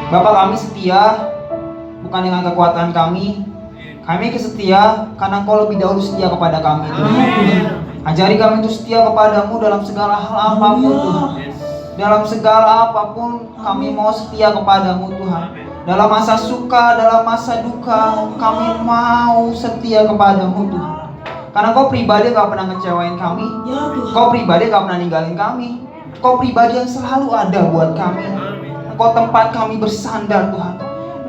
Bapa, kami setia bukan dengan kekuatan kami. Kami setia karena Engkau lebih dahulu setia kepada kami, Tuhan. Ajari kami untuk setia kepadamu dalam segala hal apapun, Tuhan. Dalam segala apapun kami mau setia kepadamu, Tuhan. Dalam masa suka, dalam masa duka, kami mau setia kepadamu, Tuhan. Karena Kau pribadi gak pernah ngecewain kami. Kau pribadi gak pernah ninggalin kami. Kau pribadi yang selalu ada buat kami. Engkau tempat kami bersandar, Tuhan.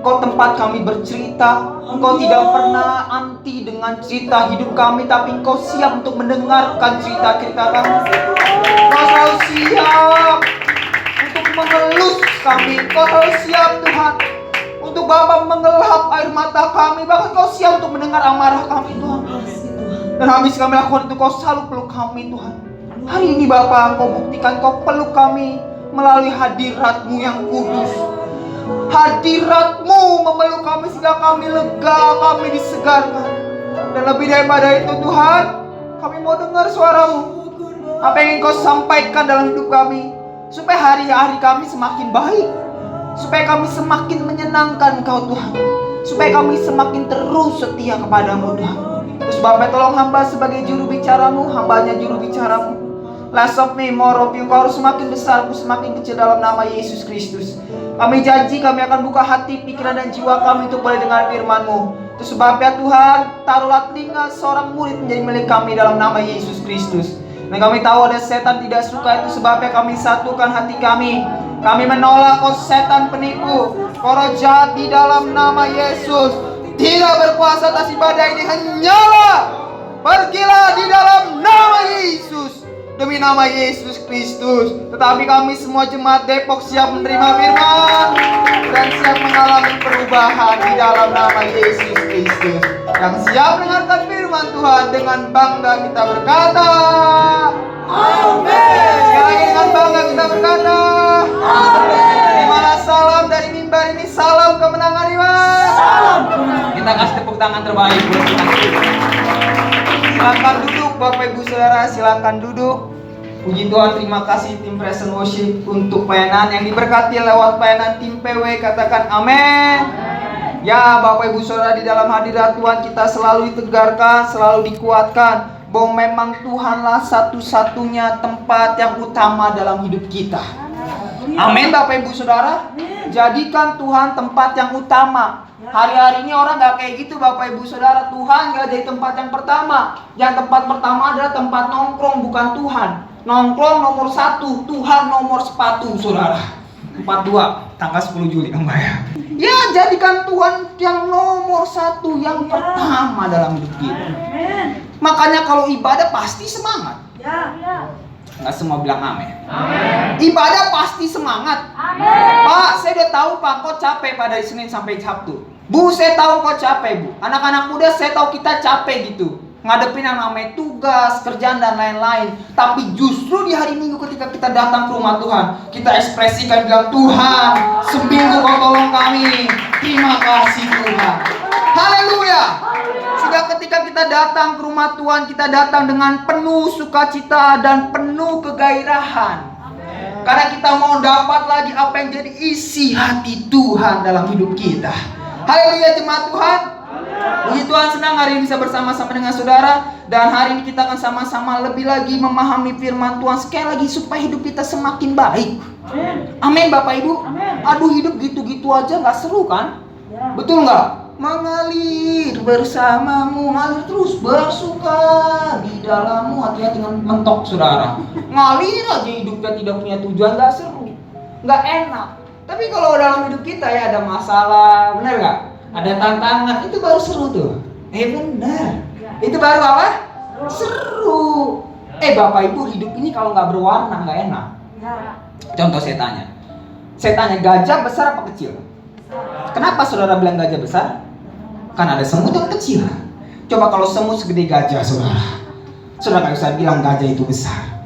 Engkau tempat kami bercerita. Engkau tidak pernah anti dengan cerita hidup kami, tapi Engkau siap untuk mendengarkan cerita-cerita kami. Engkau selalu siap untuk mengelus kami. Engkau selalu siap, Tuhan, untuk Bapa mengelap air mata kami. Bahkan Engkau siap untuk mendengar amarah kami, Tuhan. Dan habis kami lakukan itu, Kau selalu peluk kami, Tuhan. Hari ini Bapa, Engkau buktikan Kau peluk kami melalui hadirat-Mu yang kudus. Hadirat-Mu memeluk kami sehingga kami lega, kami disegarkan. Dan lebih daripada itu, Tuhan, kami mau dengar suara-Mu. Apa yang ingin Kau sampaikan dalam hidup kami, supaya hari-hari kami semakin baik, supaya kami semakin menyenangkan Kau, Tuhan, supaya kami semakin terus setia kepadamu, Tuhan. Terus Bapak, tolong hamba sebagai juru bicara-Mu, hambanya juru bicara-Mu. Less of me, more of you. Kau harus semakin besar, aku semakin kecil dalam nama Yesus Kristus. Kami janji kami akan buka hati, pikiran dan jiwa kami untuk boleh dengar firman-Mu. Itu sebabnya Tuhan, taruhlah telinga seorang murid menjadi milik kami dalam nama Yesus Kristus. Dan kami tahu ada setan tidak suka, itu sebabnya kami satukan hati kami. Kami menolak kau setan penipu, kau roh jahat di dalam nama Yesus. Tidak berkuasa atas ibadah ini, hanyalah pergilah di dalam nama Yesus. Demi nama Yesus Kristus. Tetapi kami semua jemaat Depok siap menerima firman dan siap mengalami perubahan di dalam nama Yesus Kristus. Yang siap mendengarkan firman Tuhan, dengan bangga kita berkata amin. Sekali lagi dengan bangga kita berkata amin. Terimalah salam dari mimbar ini, salam kemenangan iman. Salam kemenangan. Kita kasih tepuk tangan terbaik buat kita. Silakan duduk Bapak Ibu Saudara, silakan duduk. Puji Tuhan, terima kasih tim Present Worship untuk pelayanan yang diberkati lewat pelayanan tim PW. Katakan amin. Ya Bapak Ibu Saudara, di dalam hadirat Tuhan kita selalu ditegarkan, selalu dikuatkan bahwa memang Tuhanlah satu-satunya tempat yang utama dalam hidup kita. Amin Bapak Ibu Saudara. Jadikan Tuhan tempat yang utama. Hari-hari ini orang gak kayak gitu Bapak Ibu Saudara. Tuhan gak jadi tempat yang pertama. Yang tempat pertama adalah tempat nongkrong, bukan Tuhan. Nongkrong nomor 1, Tuhan nomor sepatu, Saudara. 42 tanggal 10 Juli Mbak ya. Ya, jadikan Tuhan yang nomor 1, yang pertama dalam hidup kita. Makanya kalau ibadah pasti semangat. Nggak semua bilang amin. Ibadah pasti semangat. Pak, saya udah tahu Pak, kok capek pada Senin sampai Sabtu. Bu, saya tahu kok capek Bu. Anak-anak muda saya tahu kita capek gitu, ngadepin yang namanya tugas, kerjaan dan lain-lain. Tapi justru di hari Minggu ketika kita datang ke rumah Tuhan, kita ekspresikan bilang, Tuhan, seminggu kau tolong kami. Terima kasih Tuhan. Haleluya. Sehingga ketika kita datang ke rumah Tuhan, kita datang dengan penuh sukacita dan penuh kegairahan. Karena kita mau dapat lagi apa yang jadi isi hati Tuhan dalam hidup kita. Haleluya jemaat Tuhan. Puji Tuhan, senang hari ini bisa bersama-sama dengan saudara. Dan hari ini kita akan sama-sama lebih lagi memahami firman Tuhan sekali lagi supaya hidup kita semakin baik. Amin Bapak Ibu. Aduh, hidup gitu-gitu aja gak seru kan? Betul gak? Mengalir bersamamu, ngalir terus bersuka di dalammu. Hati-hati dengan mentok saudara. Ngalir aja hidupnya tidak punya tujuan, gak seru, gak enak. Tapi kalau dalam hidup kita ya ada masalah, benar gak? Ada tantangan, itu baru seru tuh. Benar. Itu baru apa? Seru. Bapak Ibu, hidup ini kalau gak berwarna gak enak. Contoh saya tanya, gajah besar apa kecil? Kenapa saudara bilang gajah besar? Kan ada semut yang kecil. Coba kalau semut segede gajah saudara gak bisa bilang gajah itu besar.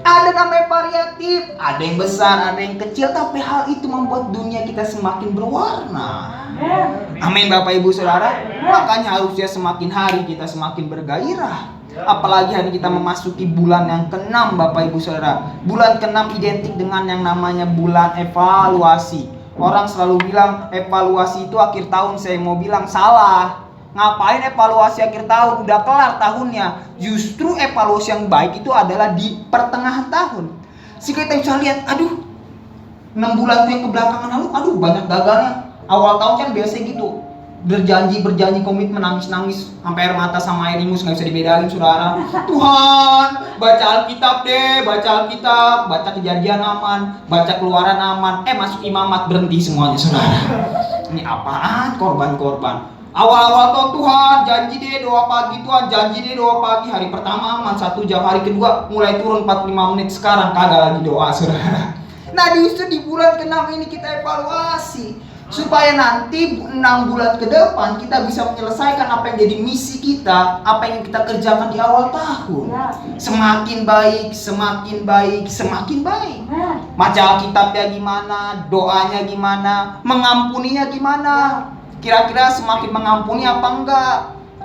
Ada namanya variatif, ada yang besar, ada yang kecil, tapi hal itu membuat dunia kita semakin berwarna. Amin Bapak Ibu Saudara. Makanya harusnya semakin hari kita semakin bergairah. Apalagi hari kita memasuki bulan yang ke-6 Bapak Ibu Saudara. Bulan ke-6 identik dengan yang namanya bulan evaluasi. Orang selalu bilang evaluasi itu akhir tahun. Saya mau bilang salah. Ngapain evaluasi akhir tahun? Udah kelar tahunnya. Justru evaluasi yang baik itu adalah di pertengahan tahun. Sehingga kita bisa lihat, aduh, 6 bulan yang kebelakangan lalu, aduh banyak gagalnya. Awal tahun kan biasa gitu. Berjanji komitmen, nangis sampai air mata sama air ingus nggak bisa dibedain, saudara. Tuhan, baca Alkitab deh, baca Kejadian aman, baca Keluaran aman, masuk imamat berhenti semuanya, saudara. Ini apaan? Korban. Awal-awal Tuhan janji deh doa pagi, Tuhan janji deh doa pagi. Hari pertama aman 1 jam, hari kedua mulai turun 45 menit, sekarang kagak lagi doa, saudara. Nah justru di bulan ke-6 ini kita evaluasi supaya nanti 6 bulan ke depan kita bisa menyelesaikan apa yang jadi misi kita, apa yang kita kerjakan di awal tahun. Semakin baik. Baca Alkitabnya gimana, doanya gimana, mengampuninya gimana. Kira-kira semakin mengampuni apa enggak?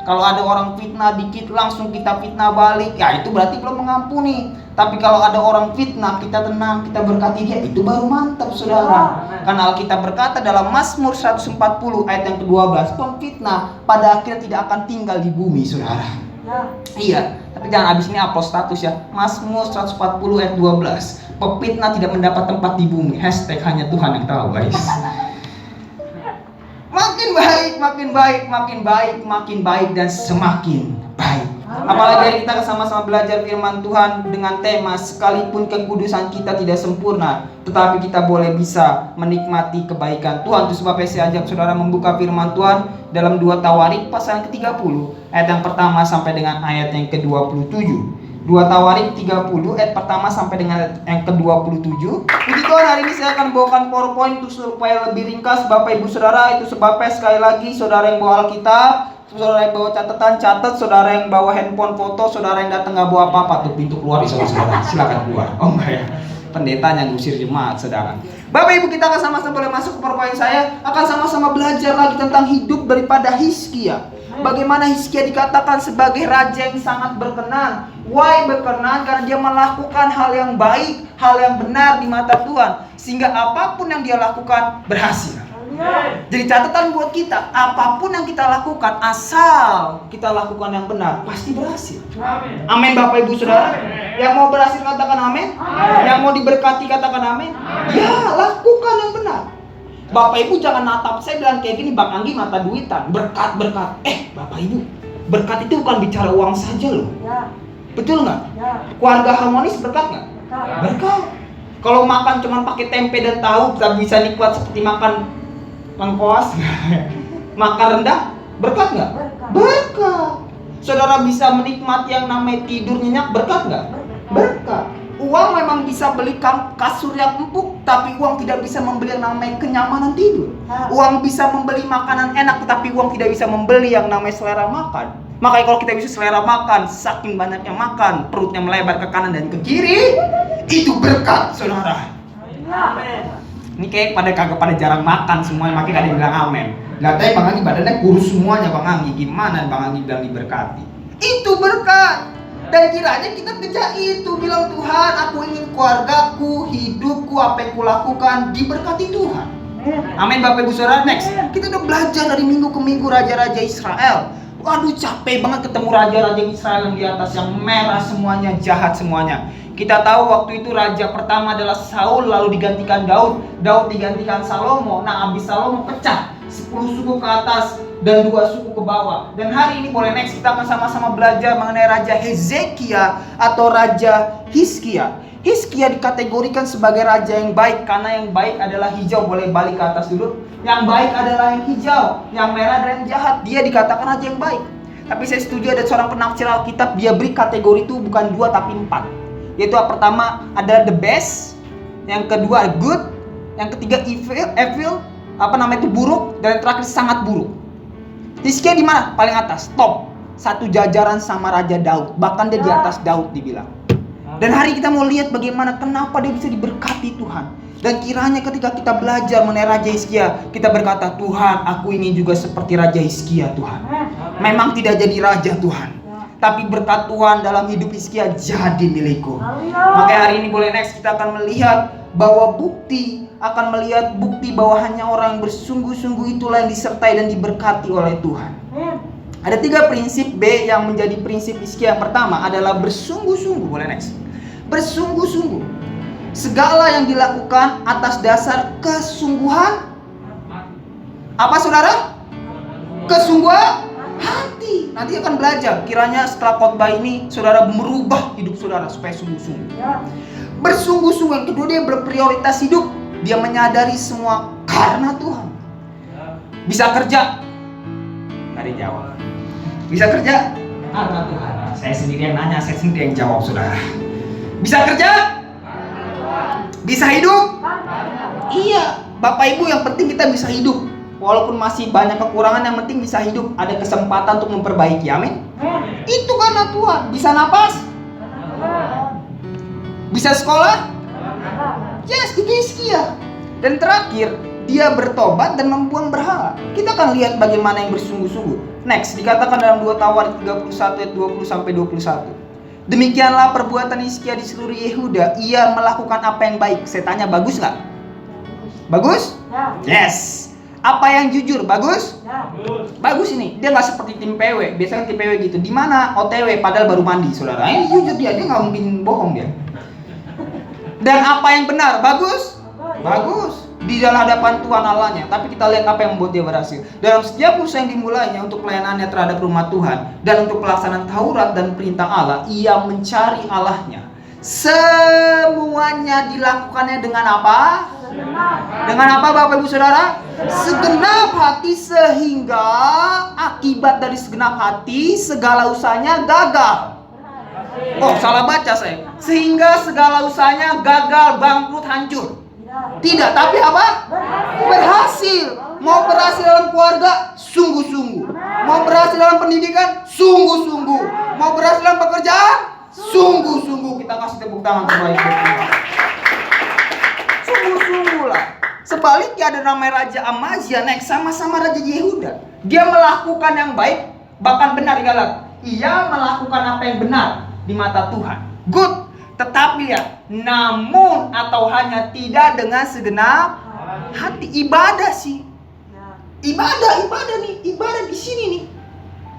Kalau ada orang fitnah dikit langsung kita fitnah balik, ya itu berarti belum mengampuni. Tapi kalau ada orang fitnah, kita tenang, kita berkati dia, itu baru mantap, saudara. Karena Alkitab berkata dalam Mazmur 140 ayat yang ke-12, pemfitnah pada akhirnya tidak akan tinggal di bumi, saudara. Iya, tapi jangan habis ini upload status ya. Mazmur 140 ayat 12, pemfitnah tidak mendapat tempat di bumi. Hashtag hanya Tuhan yang tahu, guys. Makin baik dan semakin baik. Apalagi hari kita sama-sama belajar firman Tuhan dengan tema sekalipun kekudusan kita tidak sempurna, tetapi kita boleh bisa menikmati kebaikan Tuhan. Itu sebabnya saya ajak saudara membuka firman Tuhan dalam 2 Tawarik pasal ke-30 ayat yang pertama sampai dengan ayat yang ke-27. 2 Tawarik 30 ayat pertama sampai dengan yang ke-27. Puji Tuhan, hari ini saya akan bawakan PowerPoint supaya lebih ringkas Bapak Ibu Saudara. Itu sebabnya sekali lagi saudara yang bawa Alkitab, saudara yang bawa catatan catat, saudara yang bawa handphone foto, saudara yang datang nggak bawa apa-apa, tuh pintu keluar di saudara. Silakan keluar. Oh enggak ya, pendetanya ngusir jemaat, saudara. Bapak Ibu, kita akan sama-sama boleh masuk ke PowerPoint saya. Akan sama-sama belajar lagi tentang hidup daripada Hizkia. Bagaimana Hizkia dikatakan sebagai raja yang sangat berkenan. Why berkenan? Karena dia melakukan hal yang baik, hal yang benar di mata Tuhan, sehingga apapun yang dia lakukan berhasil. Jadi catatan buat kita, apapun yang kita lakukan, asal kita lakukan yang benar, pasti berhasil. Amin Bapak Ibu Saudara. Yang mau berhasil katakan amin. Yang mau diberkati katakan amin. Ya, lakukan yang benar. Bapak Ibu jangan natap saya bilang kayak gini, Bang Anggi mata duitan, berkat. Bapak Ibu, berkat itu bukan bicara uang saja loh. Betul nggak? Keluarga harmonis berkat nggak? Berkat. Kalau makan cuma pakai tempe dan tahu, tak bisa nikmat seperti makan lengkoas. Makan rendah, berkat nggak? Berkat. Saudara bisa menikmati yang namanya tidur nyenyak, berkat nggak? Berkat. Uang memang bisa beli kasur yang empuk, tapi uang tidak bisa membeli yang namanya kenyamanan tidur. Uang bisa membeli makanan enak, tetapi uang tidak bisa membeli yang namanya selera makan. Makanya kalau kita bisa selera makan, saking banyaknya makan, perutnya melebar ke kanan dan ke kiri, itu berkat, saudara. Ini kayak kagak pada jarang makan semuanya, makanya ada yang bilang amin. Lihatnya Bang Anggi badannya kurus semuanya, Bang Anggi. Gimana Bang Anggi bilang diberkati? Itu berkat. Dan kiranya kita kerja itu, bilang Tuhan, aku ingin keluargaku, hidupku, apa yang kulakukan diberkati Tuhan. Amin Bapak Ibu Saudara. Next, kita udah belajar dari minggu ke minggu raja-raja Israel. Waduh, capek banget ketemu raja-raja Israel yang di atas, yang merah semuanya, jahat semuanya. Kita tahu waktu itu raja pertama adalah Saul, lalu digantikan Daud. Daud digantikan Salomo. Nah, habis Salomo pecah 10 suku ke atas dan 2 suku ke bawah. Dan hari ini boleh next kita akan sama-sama belajar mengenai Raja Hezekia atau Raja Hizkia. Hizkia dikategorikan sebagai raja yang baik karena yang baik adalah hijau. Boleh balik ke atas dulu. Yang baik adalah yang hijau, yang merah adalah yang jahat. Dia dikatakan raja yang baik. Tapi saya setuju ada seorang penafsir Alkitab, dia beri kategori itu bukan 2 tapi 4. Yaitu yang pertama ada the best, yang kedua good, yang ketiga evil, itu buruk, dan yang terakhir sangat buruk. Hizkia di mana? Paling atas, top. Satu jajaran sama Raja Daud. Bahkan dia di atas Daud dibilang. Dan hari kita mau lihat bagaimana kenapa dia bisa diberkati Tuhan. Dan kiranya ketika kita belajar mengenai Raja Hizkia, kita berkata, Tuhan, aku ingin juga seperti Raja Hizkia, Tuhan. Memang tidak jadi raja, Tuhan, tapi berkat Tuhan dalam hidup Hizkia jadi milikku. Makanya hari ini boleh next kita akan melihat bahwa bukti akan melihat bukti bahwa hanya orang yang bersungguh-sungguh itulah yang disertai dan diberkati oleh Tuhan. Ada 3 prinsip B yang menjadi prinsip Hizkia. Yang pertama adalah bersungguh-sungguh. Boleh next. Bersungguh-sungguh. Segala yang dilakukan atas dasar kesungguhan. Apa saudara? Kesungguhan hati. Nanti akan belajar. Kiranya setelah khotbah ini saudara merubah hidup saudara supaya sungguh-sungguh. Bersungguh-sungguh. Yang kedua, dia berprioritas hidup. Dia menyadari semua karena Tuhan. Bisa kerja? Nggak dijawab. Bisa kerja? Karena Tuhan. Saya sendiri yang nanya, saya sendiri yang jawab saudara. Bisa kerja? Bisa hidup? Iya. Bapak Ibu, yang penting kita bisa hidup. Walaupun masih banyak kekurangan, yang penting bisa hidup. Ada kesempatan untuk memperbaiki, amin. Itu karena Tuhan. Bisa napas? Bisa sekolah? Yes, itu Hizkia. Dan terakhir, dia bertobat dan membuang berhala. Kita akan lihat bagaimana yang bersungguh-sungguh. Next, dikatakan dalam 2 Tawarik 31 ayat 20-21. Demikianlah perbuatan Hizkia di seluruh Yehuda. Ia melakukan apa yang baik. Saya tanya, bagus nggak? Bagus? Yes. Apa yang jujur? Bagus? Bagus ini. Dia nggak seperti tim PW. Biasanya tim PW gitu. Di mana OTW padahal baru mandi, saudara. Ini jujur dia nggak mungkin bohong dia. Dan apa yang benar? Bagus? Bagus. Di dalam hadapan Tuhan Allahnya. Tapi kita lihat apa yang membuat dia berhasil. Dalam setiap usaha yang dimulainya untuk pelayanannya terhadap rumah Tuhan dan untuk pelaksanaan Taurat dan perintah Allah, ia mencari Allahnya. Semuanya dilakukannya dengan apa? Dengan apa Bapak Ibu Saudara? Segenap hati, sehingga akibat dari segenap hati segala usahanya gagal. Oh, salah baca saya. Sehingga segala usahanya gagal, bangkrut, hancur. Tidak, tapi apa? Berhasil. Mau berhasil dalam keluarga, sungguh-sungguh. Mau berhasil dalam pendidikan, sungguh-sungguh. Mau berhasil dalam pekerjaan, sungguh-sungguh. Kita kasih tepuk tangan terbaik buat Tuhan. Sungguh-sungguh lah. Sebaliknya ada namanya Raja Amazia naik sama-sama Raja Yehuda. Dia melakukan yang baik, bahkan benar Galat. Ia melakukan apa yang benar di mata Tuhan. Good. Tetapi lihat, namun atau hanya tidak dengan segenap hati. Ibadah sih. Ibadah di sini nih.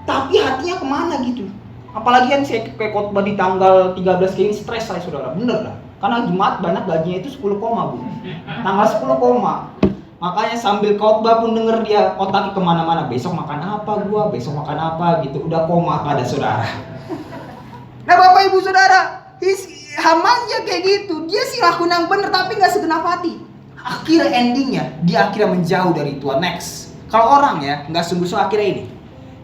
Tapi hatinya kemana gitu? Apalagi kan saya kayak khotbah di tanggal 13 kayak ini, stres saya saudara. Bener lah. Karena Jumat banyak gajinya itu 10 koma bu. Tanggal 10 koma. Makanya sambil khotbah pun denger dia otaknya kemana-mana. Besok makan apa gua, besok makan apa gitu. Udah koma pada saudara. Nah Bapak Ibu Saudara, Amazia kayak gitu. Dia sih lakuin yang bener tapi gak segenap hati. Akhirnya endingnya dia akhirnya menjauh dari Tuhan. Next. Kalau orang ya gak sungguh-sungguh akhirnya ini.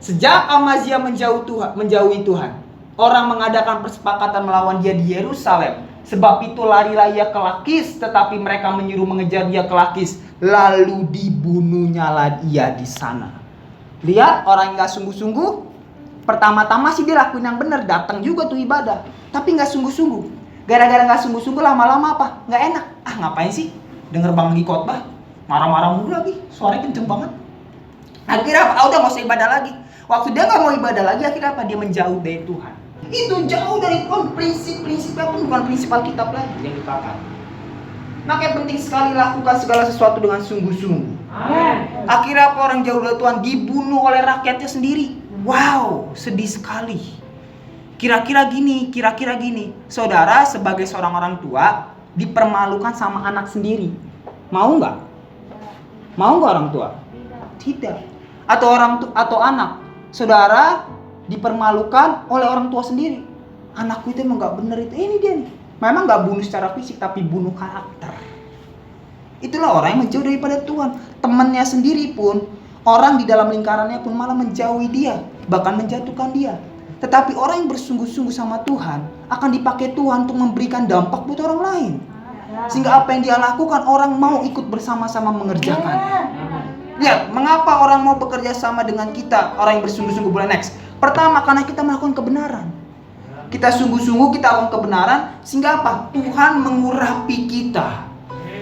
Sejak Amazia menjauhi Tuhan, orang mengadakan persepakatan melawan dia di Yerusalem. Sebab itu larilah ia ke Lakis, tetapi mereka menyuruh mengejar dia ke Lakis, lalu dibunuhnyalah ia di sana. Lihat orang yang gak sungguh-sungguh. Pertama-tama sih dia lakuin yang benar, datang juga tuh ibadah, tapi nggak sungguh-sungguh. Gara-gara nggak sungguh-sungguh, lama-lama apa? Nggak enak. Ah ngapain sih? Denger bang lagi khotbah, marah-marah mulu lagi, suaranya kenceng banget. Akhirnya apa? Udah nggak usah ibadah lagi. Waktu dia nggak mau ibadah lagi, akhirnya apa? Dia menjauh dari Tuhan. Itu jauh dari Tuhan. Prinsip-prinsipnya pun bukan prinsip Alkitab lagi yang dipakai. Makanya penting sekali lakukan segala sesuatu dengan sungguh-sungguh. Akhirnya apa? Orang jauh dari Tuhan dibunuh oleh rakyatnya sendiri. Wow, sedih sekali. Kira-kira gini. Saudara sebagai seorang orang tua dipermalukan sama anak sendiri. Mau nggak? Mau nggak orang tua? Tidak. Atau anak. Saudara dipermalukan oleh orang tua sendiri. Anakku itu emang nggak bener itu. Ini dia nih. Memang nggak bunuh secara fisik tapi bunuh karakter. Itulah orang yang menjauh daripada Tuhan. Temannya sendiri pun, orang di dalam lingkarannya pun malah menjauhi dia, bahkan menjatuhkan dia. Tetapi orang yang bersungguh-sungguh sama Tuhan akan dipakai Tuhan untuk memberikan dampak buat orang lain. Sehingga apa yang dia lakukan orang mau ikut bersama-sama mengerjakan. Lihat, mengapa orang mau bekerja sama dengan kita, orang yang bersungguh-sungguh. Boleh next. Pertama, karena kita melakukan kebenaran. Kita sungguh-sungguh, kita lakukan kebenaran. Sehingga apa? Tuhan mengurapi kita,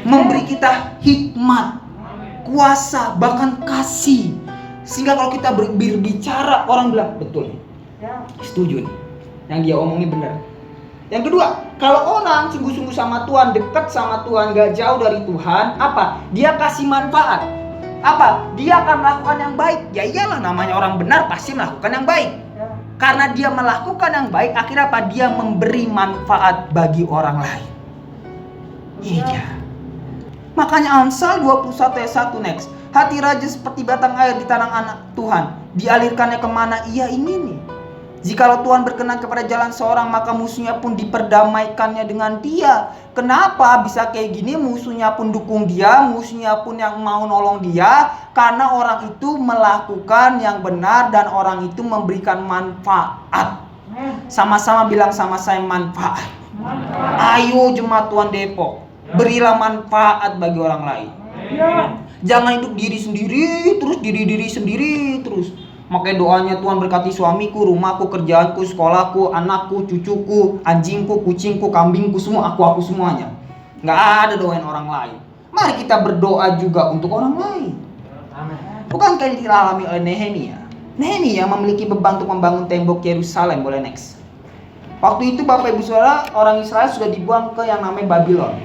memberi kita hikmat, kuasa, bahkan kasih. Sehingga kalau kita berbicara, orang bilang, betul nih, setuju nih, yang dia omongin benar. Yang kedua, kalau orang sungguh-sungguh sama Tuhan, dekat sama Tuhan, gak jauh dari Tuhan, apa? Dia kasih manfaat. Apa? Dia akan melakukan yang baik. Ya iyalah, namanya orang benar pasti melakukan yang baik. Karena dia melakukan yang baik, akhirnya apa? Dia memberi manfaat bagi orang lain. Ini dia. Makanya Amsal 21 ayat 1 next. Hati raja seperti batang air di tanah anak Tuhan, dialirkannya kemana ia ingini. Jikalau Tuhan berkenan kepada jalan seorang, maka musuhnya pun diperdamaikannya dengan dia. Kenapa bisa kayak gini? Musuhnya pun dukung dia, musuhnya pun yang mau nolong dia. Karena orang itu melakukan yang benar dan orang itu memberikan manfaat. Sama-sama bilang sama saya, manfaat. Ayo jemaat Tuhan Depok, berilah manfaat bagi orang lain. Jangan hidup diri sendiri terus, diri sendiri terus. Makanya doanya, Tuhan berkati suamiku, rumahku, kerjaanku, sekolahku, anakku, cucuku, anjingku, kucingku, kambingku, semua aku semuanya. Nggak ada doain orang lain. Mari kita berdoa juga untuk orang lain. Bukan kayak dialami oleh Nehemia. Nehemia memiliki beban untuk membangun tembok Yerusalem. Boleh next. Waktu itu Bapak Ibu Saudara, orang Israel sudah dibuang ke yang namanya Babylon.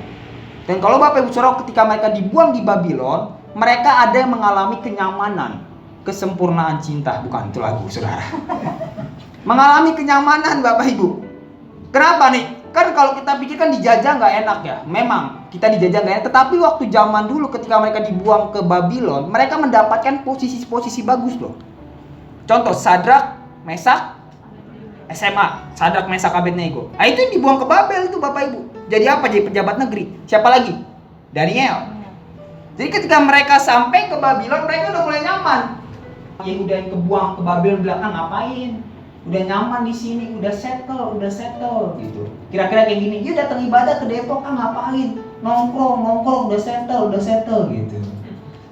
Dan kalau Bapak Ibu Saudara, ketika mereka dibuang di Babylon, mereka ada yang mengalami kenyamanan. Kesempurnaan cinta, bukan itu lagu saudara. Mengalami kenyamanan Bapak Ibu. Kenapa nih? Kan kalau kita pikirkan dijajah nggak enak ya. Memang kita dijajah nggak enak. Tetapi waktu zaman dulu ketika mereka dibuang ke Babylon, mereka mendapatkan posisi-posisi bagus loh. Contoh Sadrak, Mesak, SMA, Sadrak, Mesak, Abednego. Nah itu dibuang ke Babel tuh Bapak Ibu. Jadi apa? Jadi pejabat negeri. Siapa lagi? Daniel. Jadi ketika mereka sampai ke Babylon, mereka udah mulai nyaman. Yehuda yang kebuang ke Babel bilang, ngapain? Udah nyaman di sini, udah settle gitu. Kira-kira kayak gini, yuk datang ibadah ke Depok, ngapain? Nongkrong, udah settle gitu.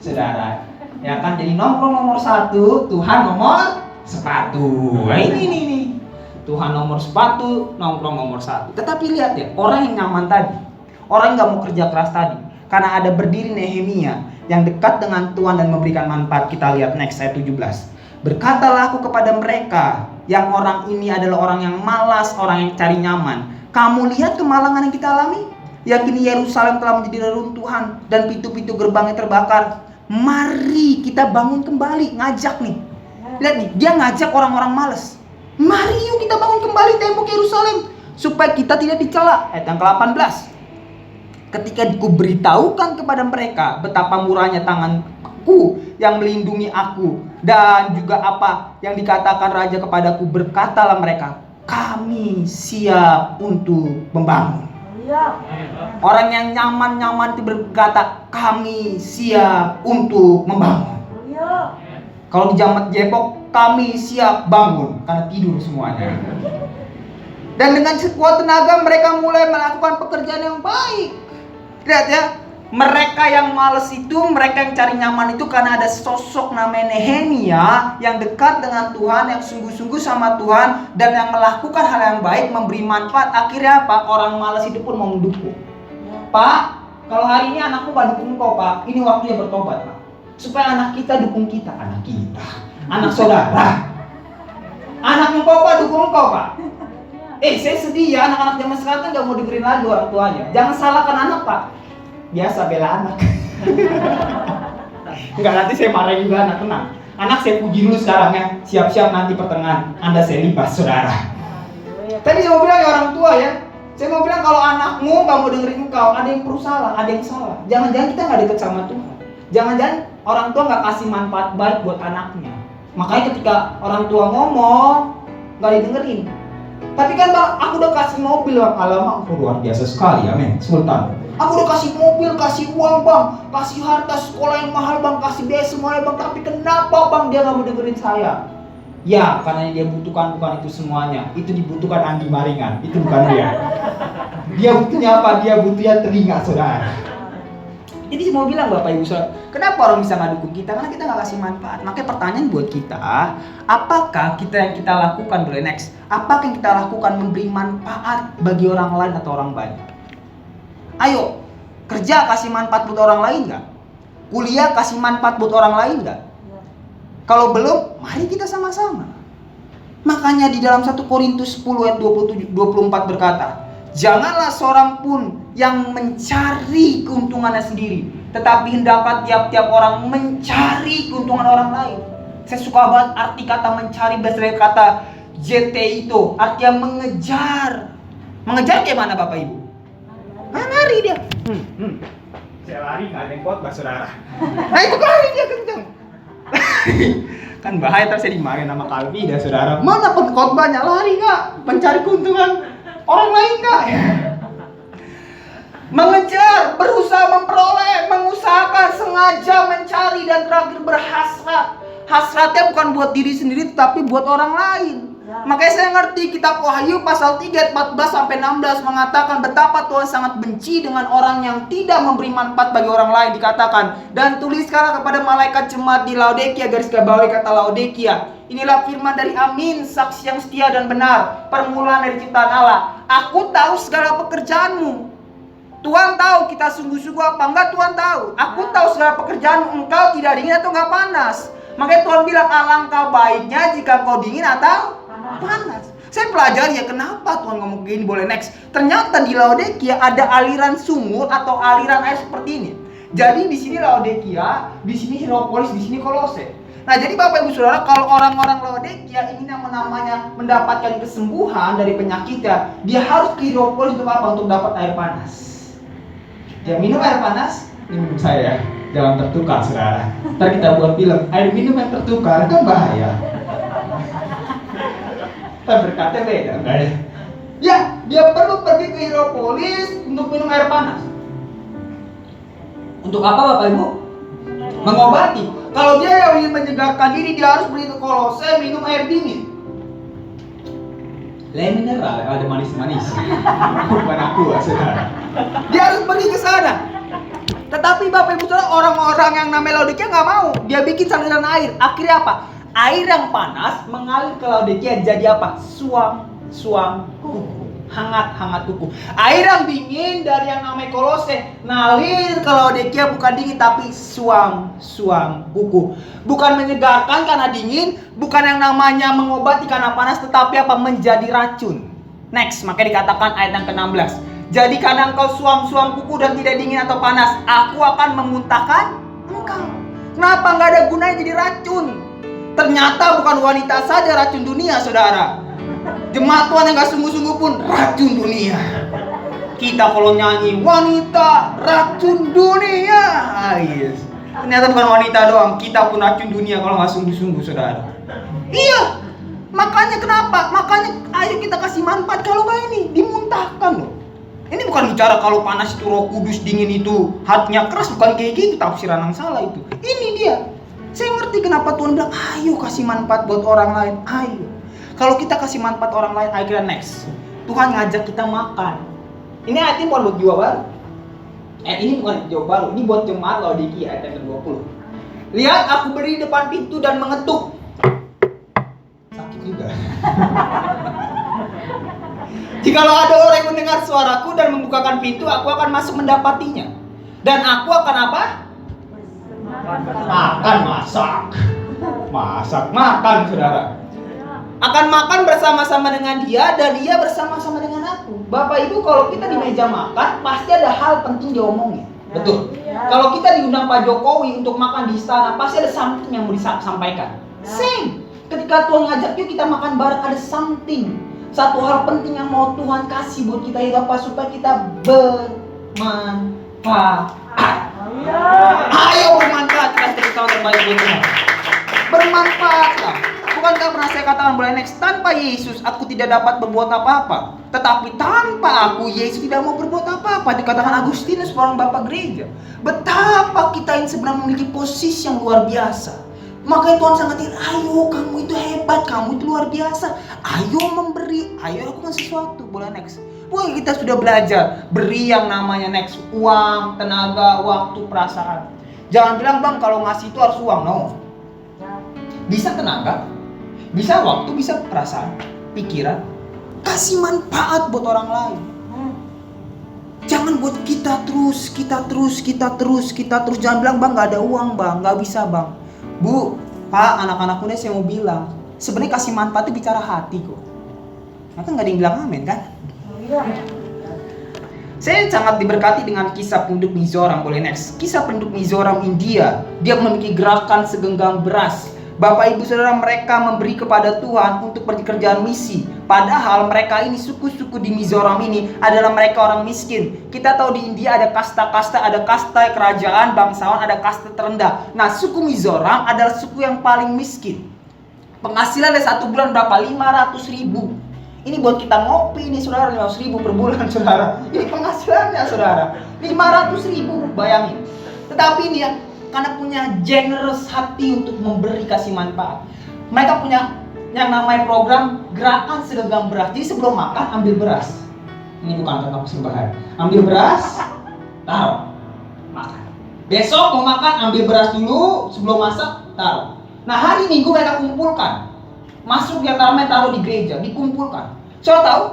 Saudara, ya kan, jadi nongkrong nomor 1, Tuhan nomor sepatu. Nah ini nih. Tuhan nomor sepatu, nongkrong nomor 1. Tetapi lihat ya, orang yang nyaman tadi, orang yang gak mau kerja keras tadi, karena ada berdiri Nehemia yang dekat dengan Tuhan dan memberikan manfaat. Kita lihat next ayat 17. Berkatalah aku kepada mereka, yang orang ini adalah orang yang malas, orang yang cari nyaman. Kamu lihat kemalangan yang kita alami? Yakini Yerusalem telah menjadi reruntuhan dan pintu-pintu gerbangnya terbakar. Mari kita bangun kembali. Ngajak nih. Lihat nih, dia ngajak orang-orang malas. Mari yuk kita bangun kembali tembok Yerusalem supaya kita tidak dicela. Ayat yang ke-18. Ketika kuberitahukan kepada mereka betapa murahnya tanganku yang melindungi aku, dan juga apa yang dikatakan raja kepadaku, berkatalah mereka, kami siap untuk membangun. Orang yang nyaman itu berkata, kami siap untuk membangun. Kalau di Jamat Depok, kami siap bangun karena tidur semuanya. Dan dengan sekuat tenaga mereka mulai melakukan pekerjaan yang baik. Lihat ya, mereka yang malas itu, mereka yang cari nyaman itu karena ada sosok namanya Nehemia yang dekat dengan Tuhan, yang sungguh-sungguh sama Tuhan dan yang melakukan hal yang baik, memberi manfaat. Akhirnya apa? Orang malas itu pun mau mendukung. Pak, kalau hari ini anakmu gak dukung kau Pak, ini waktunya bertobat Pak. Supaya anak kita dukung kita, anak saudara. Anak engkau Pak dukung engkau Pak. Saya sedih ya, anak-anak zaman sekarang kan gak mau dengerin lagi orang tuanya. Jangan salahkan anak Pak. Biasa bela anak. Enggak, nanti saya marahin juga anak, tenang. Anak saya puji dulu sekarang ya. Siap-siap nanti pertengahan Anda saya libas saudara. Tadi saya mau bilang ya orang tua ya. Saya mau bilang kalau anakmu gak mau dengerin engkau, ada yang perlu salah, ada yang salah. Jangan-jangan kita gak deket sama Tuhan. Jangan-jangan orang tua gak kasih manfaat baik buat anaknya. Makanya ketika orang tua ngomong gak didengerin. Tapi kan Bang, aku udah kasih mobil Bang. Alamak, luar biasa sekali ya men, Sultan. Aku udah kasih mobil, kasih uang Bang, kasih harta sekolah yang mahal Bang, kasih biaya semuanya Bang. Tapi kenapa Bang dia gak mau dengerin saya? Ya, karena yang dia butuhkan bukan itu semuanya. Itu dibutuhkan Andi Maringan, itu bukan dia. Dia butuhnya apa? Dia butuhnya telinga saudara. Jadi saya mau bilang Bapak Ibu Saudara, kenapa orang bisa nggak dukung kita? Karena kita nggak kasih manfaat. Makanya pertanyaan buat kita, apakah yang kita lakukan, boleh next, apakah yang kita lakukan memberi manfaat bagi orang lain atau orang banyak? Ayo, kerja kasih manfaat buat orang lain nggak? Kuliah kasih manfaat buat orang lain nggak? Kalau belum, mari kita sama-sama. Makanya di dalam 1 Korintus 10 ayat 27-24 berkata, janganlah seorang pun yang mencari keuntungannya sendiri, tetapi hendaklah tiap-tiap orang mencari keuntungan orang lain. Saya suka banget arti kata mencari berasal dari kata JT itu, artinya mengejar. Mengejar kayak mana Bapak Ibu? Lari dia. Saya lari nggak ada yang khotbah saudara. Nah itu lari dia kencang. Kan bahaya terus saya dimarahin sama Kalbi dah saudara. Mana khotbahnya lari nggak? Mencari keuntungan orang lain nggak? Mengejar, berusaha memperoleh, mengusahakan, sengaja mencari dan terakhir berhasrat. Hasratnya bukan buat diri sendiri tetapi buat orang lain. Makanya saya ngerti kitab Wahyu pasal 3 14-16 mengatakan betapa Tuhan sangat benci dengan orang yang tidak memberi manfaat bagi orang lain. Dikatakan, dan tuliskanlah kepada malaikat jemaat di Laodikia, garis bawahi kata Laodikia, inilah firman dari Amin, saksi yang setia dan benar, permulaan dari ciptaan Allah. Aku tahu segala pekerjaanmu. Tuhan tahu kita sungguh-sungguh apa enggak, Tuhan tahu. Aku tahu segala pekerjaanmu, engkau tidak dingin atau enggak panas. Makanya Tuhan bilang alangkah baiknya jika kau dingin atau panas. Saya pelajari ya kenapa Tuhan ngomong begini. Boleh next. Ternyata di Laodikia ada aliran sumur atau aliran air seperti ini. Jadi di sini Laodikia, di sini Hierapolis, di sini Kolose. Nah jadi Bapak Ibu Saudara, kalau orang-orang Laodikia ingin yang namanya mendapatkan kesembuhan dari penyakitnya, dia harus ke Hierapolis untuk apa? Untuk dapat air panas. Dia minum air panas, minum saya. Jangan tertukar saudara. Ntar kita buat film air minum yang tertukar kan bahaya. Berkatnya beda enggak ya? Ya, dia perlu pergi ke Hierapolis untuk minum air panas. Untuk apa Bapak Ibu? Mengobati. Kalau dia yang ingin menyegarkan diri, dia harus pergi ke Kolose minum air dingin. Air mineral ada manis-manis. Bukan aku saudara. Dia harus pergi ke sana. Tetapi Bapak Ibu Saudara, orang-orang yang namanya Laodikia nggak mau. Dia bikin saluran air. Akhirnya apa? Air yang panas mengalir ke Laodikia jadi apa? Suam kuku. Hangat kuku. Air yang dingin dari yang namanya Kolose ngalir ke Laodikia bukan dingin tapi suam kuku. Bukan menyegarkan karena dingin, bukan yang namanya mengobati karena panas, tetapi apa? Menjadi racun. Next, makanya dikatakan ayat yang ke-16. Jadi karena engkau suam kuku dan tidak dingin atau panas, aku akan memuntahkan engkau. Kenapa nggak ada gunanya jadi racun? Ternyata bukan wanita saja racun dunia, saudara. Jemaat Tuhan yang nggak sungguh-sungguh pun racun dunia. Kita kalau nyanyi wanita racun dunia, yes. Ternyata bukan wanita doang, kita pun racun dunia kalau nggak sungguh-sungguh, saudara. Iya. Makanya kenapa? Makanya ayo kita kasih manfaat. Kalau nggak ini dimuntahkan loh. Ini bukan bicara kalau panas itu Roh Kudus, dingin itu hatinya keras, bukan kayak gitu, tafsiran yang salah itu. Ini dia. Saya ngerti kenapa Tuhan bilang, ayo kasih manfaat buat orang lain, ayo. Kalau kita kasih manfaat orang lain, akhirnya next. Tuhan ngajak kita makan. Ini ayat ini bukan buat jiwa baru. Ini bukan jiwa baru, ini buat jemaat Laodikia ayat yang ke-20. Lihat, aku berdiri depan pintu dan mengetuk. Sakit juga. Jikalau ada orang yang mendengar suaraku dan membukakan pintu, aku akan masuk mendapatinya. Dan aku akan apa? Makan, makan, saudara. Akan makan bersama-sama dengan dia dan dia bersama-sama dengan aku. Bapak Ibu, kalau kita di meja makan, pasti ada hal penting diomongin. Betul. Kalau kita diundang Pak Jokowi untuk makan di istana, pasti ada something yang mau disampaikan. Same. Ketika Tuhan ngajak yuk kita makan bareng, ada something. Satu hal penting yang mau Tuhan kasih buat kita itu apa? Supaya kita bermanfaat. Ayo bermanfaat, kita jadi tahun terbaik buat Tuhan. Bermanfaatlah. Bukankah pernah saya katakan boleh next, tanpa Yesus aku tidak dapat berbuat apa-apa. Tetapi tanpa aku Yesus tidak mau berbuat apa-apa. Dikatakan Agustinus, seorang bapak gereja. Betapa kita ini sebenarnya memiliki posisi yang luar biasa. Makanya Tuhan sangat ingin, ayo kamu itu hebat, kamu itu luar biasa. Ayo memberi, ayo lakukan sesuatu. Boleh next. Wah, kita sudah belajar beri yang namanya next, uang, tenaga, waktu, perasaan. Jangan bilang bang kalau ngasih itu harus uang, no. Bisa tenaga, bisa waktu, bisa perasaan, pikiran. Kasih manfaat buat orang lain. Jangan buat kita terus. Jangan bilang bang nggak ada uang bang, nggak bisa bang. Bu, Pak, anak-anak muda saya mau bilang, Sebenarnya kasih manfaat itu bicara hati kok. Maka nggak ada yang bilang amin kan? Saya sangat diberkati dengan kisah penduduk Mizoram. Boleh next. Kisah penduduk Mizoram India. Dia memiliki gerakan segenggam beras. Bapak ibu saudara, mereka memberi kepada Tuhan untuk pekerjaan misi. Padahal mereka ini, suku-suku di Mizoram ini adalah mereka orang miskin. Kita tahu di India ada kasta-kasta, ada kasta kerajaan, bangsawan, ada kasta terendah. Nah, suku Mizoram adalah suku yang paling miskin. Penghasilannya 1 bulan berapa? 500.000. Ini buat kita ngopi nih saudara, 500.000 per bulan saudara. Ini penghasilannya saudara, 500.000, bayangin. Tetapi ini ya, karena punya generous hati untuk memberi kasih manfaat, mereka punya yang namanya program gerakan segenggam beras. Jadi sebelum makan ambil beras. Ini bukan tentang persembahan. Ambil beras, taruh, makan. Besok mau makan ambil beras dulu, sebelum masak taruh. Nah hari Minggu mereka kumpulkan. Masuk yang namanya taruh di gereja, dikumpulkan. Soal tahu,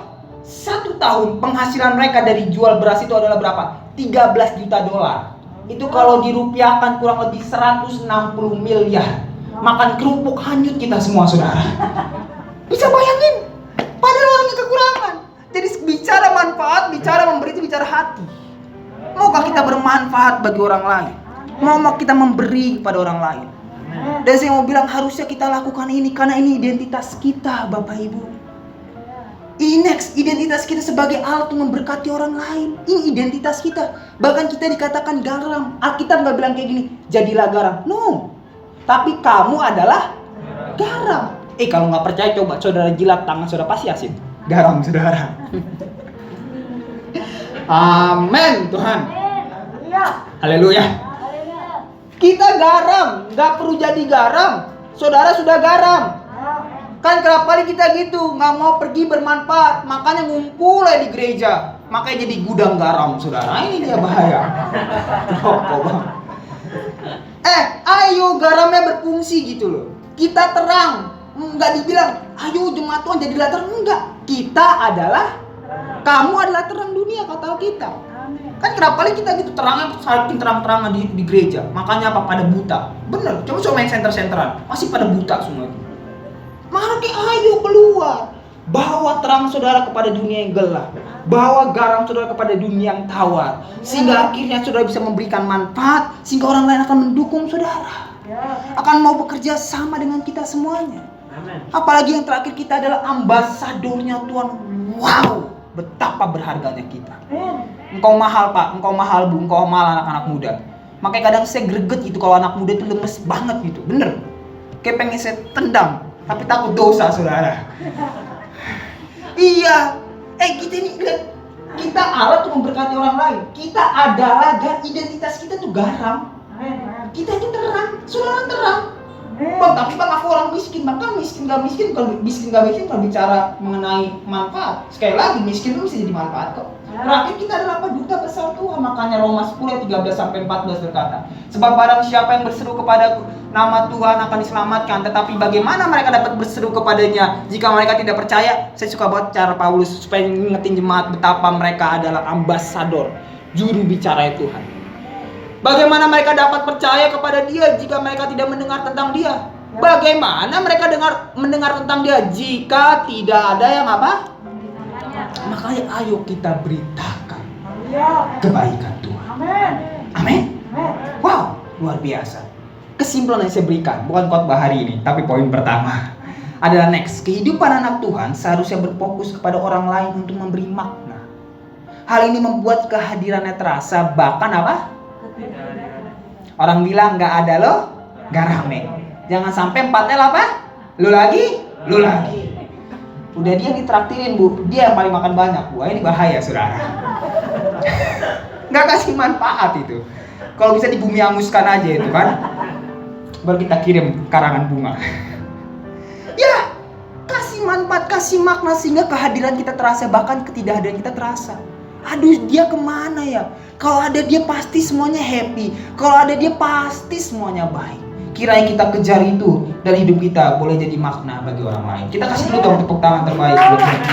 1 tahun penghasilan mereka dari jual beras itu adalah berapa? 13 juta dolar. Itu kalau dirupiahkan kurang lebih 160 miliar. Makan kerupuk hanyut kita semua saudara. Bisa bayangin? Padahal orangnya kekurangan. Jadi bicara manfaat, bicara memberi itu bicara hati. Maukah kita bermanfaat bagi orang lain? Mau kita memberi kepada orang lain? Dan saya mau bilang harusnya kita lakukan ini karena ini identitas kita Bapak Ibu. Ini next, identitas kita sebagai alat untuk memberkati orang lain. Ini identitas kita. Bahkan kita dikatakan garam. Alkitab nggak bilang kayak gini, jadilah garam. No. Tapi kamu adalah garam. Kalau nggak percaya coba saudara jilat tangan saudara, pasti asin. Garam saudara. Amin Tuhan. Haleluya. Kita garam, nggak perlu jadi garam. Saudara sudah garam. Kan kerap kali kita gitu, nggak mau pergi bermanfaat, makanya ngumpul di gereja. Makanya jadi gudang garam, saudara. Ini dia bahaya. Ayo garamnya berfungsi gitu loh. Kita terang, nggak dibilang, ayo jemaat Tuhan jadilah terang. Enggak, kita adalah, kamu adalah terang dunia kata kita. Kan kerap kali kita gitu terangnya saking terang-terangan di gereja. Makanya apa? Pada buta. Bener, coba main center-centeran, masih pada buta semua itu. Mari ayo keluar. Bawa terang saudara kepada dunia yang gelap. Bawa garam saudara kepada dunia yang tawar. Sehingga akhirnya saudara bisa memberikan manfaat. Sehingga orang lain akan mendukung saudara. Akan mau bekerja sama dengan kita semuanya. Apalagi yang terakhir kita adalah ambasadornya Tuhan. Wow, betapa berharganya kita. Engkau mahal Pak, engkau mahal Bu, engkau mahal anak-anak muda. Makanya kadang saya greget gitu kalau anak muda itu lemes banget gitu. Bener. Kayak pengen saya tendang. Tapi takut dosa saudara. Iya. Kita ini lihat, kita alat untuk memberkati orang lain. Kita adalah identitas kita tuh garam. Kita itu terang, saudara terang. Bang, tapi bang aku orang miskin. Maka miskin gak miskin kalau bicara mengenai manfaat. Sekali lagi miskin itu bisa jadi manfaat kok. Terakhir kita adalah duta besar Tuhan. Makanya Roma 10 ayat 13-14 berkata, sebab barang siapa yang berseru kepada nama Tuhan akan diselamatkan. Tetapi bagaimana mereka dapat berseru kepadanya jika mereka tidak percaya? Saya suka buat cara Paulus supaya ngingetin jemaat betapa mereka adalah ambasador, juru bicara Tuhan. Bagaimana mereka dapat percaya kepada dia jika mereka tidak mendengar tentang dia? Bagaimana mereka mendengar tentang dia jika tidak ada yang apa? Makanya ayo kita beritakan kebaikan Tuhan. Amin. Wow, luar biasa. Kesimpulan yang saya berikan, bukan khotbah hari ini, tapi poin pertama adalah next. Kehidupan anak Tuhan seharusnya berfokus kepada orang lain untuk memberi makna. Hal ini membuat kehadirannya terasa, bahkan apa? Orang bilang nggak ada lo, nggak rame. Jangan sampai 4 L apa? Lu lagi, lu lagi. Udah dia ditraktirin Bu, dia yang paling makan banyak Bu. Ini bahaya saudara. Nggak kasih manfaat itu. Kalau bisa di bumi anguskan aja itu kan. Baru kita kirim karangan bunga. Ya, kasih manfaat, kasih makna sehingga kehadiran kita terasa, bahkan ketidakhadiran kita terasa. Aduh, dia kemana ya? Kalau ada dia pasti semuanya happy. Kalau ada dia pasti semuanya baik. Kiranya kita kejar itu dan hidup kita boleh jadi makna bagi orang lain. Kita kasih dulu dong tepuk tangan terbaik buat kita.